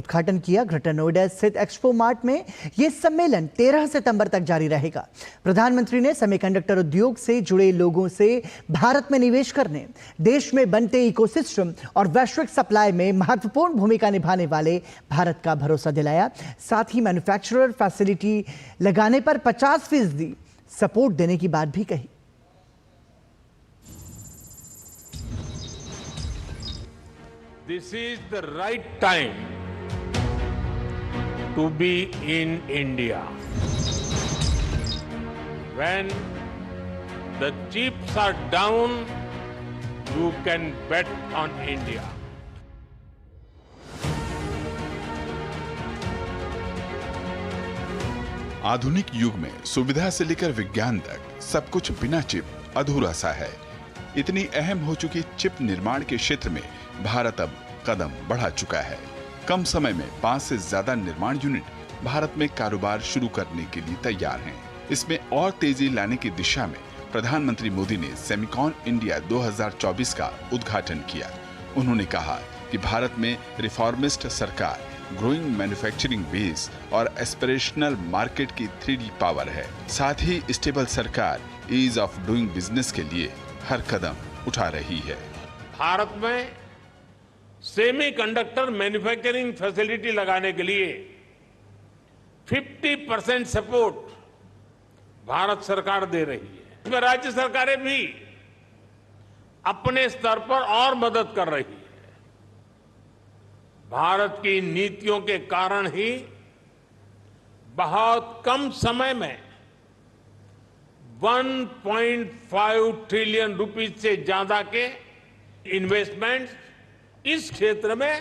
उद्घाटन किया। ग्रेटर नोएडा स्थित एक्सपो मार्ट में यह सम्मेलन 13 सितंबर तक जारी रहेगा। प्रधानमंत्री ने सेमीकंडक्टर उद्योग से जुड़े लोगों से भारत में निवेश करने, देश में बनते इकोसिस्टम और वैश्विक सप्लाई में महत्वपूर्ण भूमिका निभाने वाले भारत का भरोसा दिलाया। साथ ही मैन्युफैक्चरर फैसिलिटी लगाने पर 50% सपोर्ट देने की बात भी कही। This is the right time to be in India. When the chips are down, you can bet on India. आधुनिक युग में सुविधा से लेकर विज्ञान तक सब कुछ बिना चिप अधूरा सा है। इतनी अहम हो चुकी चिप निर्माण के क्षेत्र में भारत अब कदम बढ़ा चुका है। कम समय में 5 से ज्यादा निर्माण यूनिट भारत में कारोबार शुरू करने के लिए तैयार हैं। इसमें और तेजी लाने की दिशा में प्रधानमंत्री मोदी ने सेमिकॉन इंडिया 2024 का उद्घाटन किया। उन्होंने कहा कि भारत में रिफॉर्मिस्ट सरकार, ग्रोइंग मैन्युफैक्चरिंग बेस और एस्पिरेशनल मार्केट की 3D पावर है। साथ ही स्टेबल सरकार ईज ऑफ डूइंग बिजनेस के लिए हर कदम उठा रही है। भारत में सेमीकंडक्टर मैन्युफैक्चरिंग फैसिलिटी लगाने के लिए 50% सपोर्ट भारत सरकार दे रही है। इसमें राज्य सरकारें भी अपने स्तर पर और मदद कर रही है। भारत की नीतियों के कारण ही बहुत कम समय में 1.5 ट्रिलियन रुपीज से ज्यादा के इन्वेस्टमेंट्स इस क्षेत्र में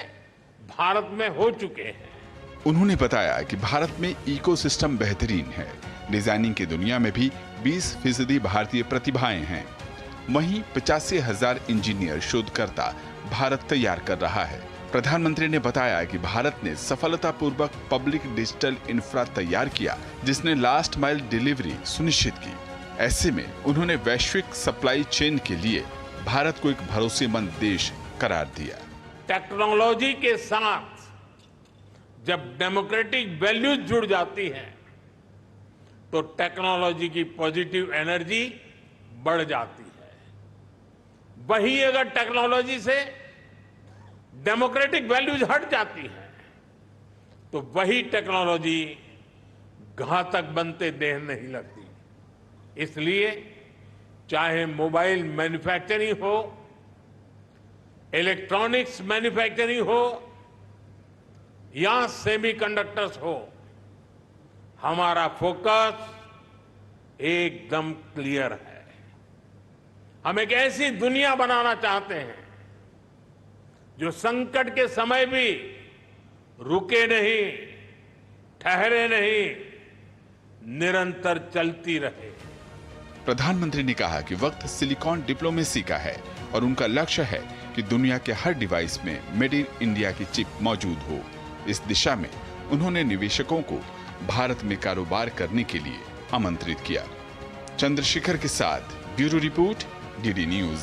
भारत में हो चुके हैं। उन्होंने बताया कि भारत में इकोसिस्टम बेहतरीन है। डिजाइनिंग की दुनिया में भी 20% भारतीय प्रतिभाएं हैं। वहीं 85,000 इंजीनियर शोधकर्ता भारत तैयार कर रहा है। प्रधानमंत्री ने बताया कि भारत ने सफलतापूर्वक पब्लिक डिजिटल इंफ्रा तैयार किया, जिसने लास्ट माइल डिलीवरी सुनिश्चित की। ऐसे में उन्होंने वैश्विक सप्लाई चेन के लिए भारत को एक भरोसेमंद देश करार दिया। टेक्नोलॉजी के साथ जब डेमोक्रेटिक वैल्यूज जुड़ जाती हैं, तो टेक्नोलॉजी की पॉजिटिव एनर्जी बढ़ जाती है। वही अगर टेक्नोलॉजी से डेमोक्रेटिक वैल्यूज हट जाती हैं, तो वही टेक्नोलॉजी घातक बनते देर नहीं लगती। इसलिए चाहे मोबाइल मैन्युफैक्चरिंग हो, इलेक्ट्रॉनिक्स मैन्युफैक्चरिंग हो या सेमीकंडक्टर्स हो, हमारा फोकस एकदम क्लियर है। हम एक ऐसी दुनिया बनाना चाहते हैं जो संकट के समय भी रुके नहीं, ठहरे नहीं, निरंतर चलती रहे। प्रधानमंत्री ने कहा कि वक्त सिलिकॉन डिप्लोमेसी का है और उनका लक्ष्य है कि दुनिया के हर डिवाइस में मेड इन इंडिया की चिप मौजूद हो। इस दिशा में उन्होंने निवेशकों को भारत में कारोबार करने के लिए आमंत्रित किया। चंद्रशेखर के साथ ब्यूरो रिपोर्ट, डीडी न्यूज।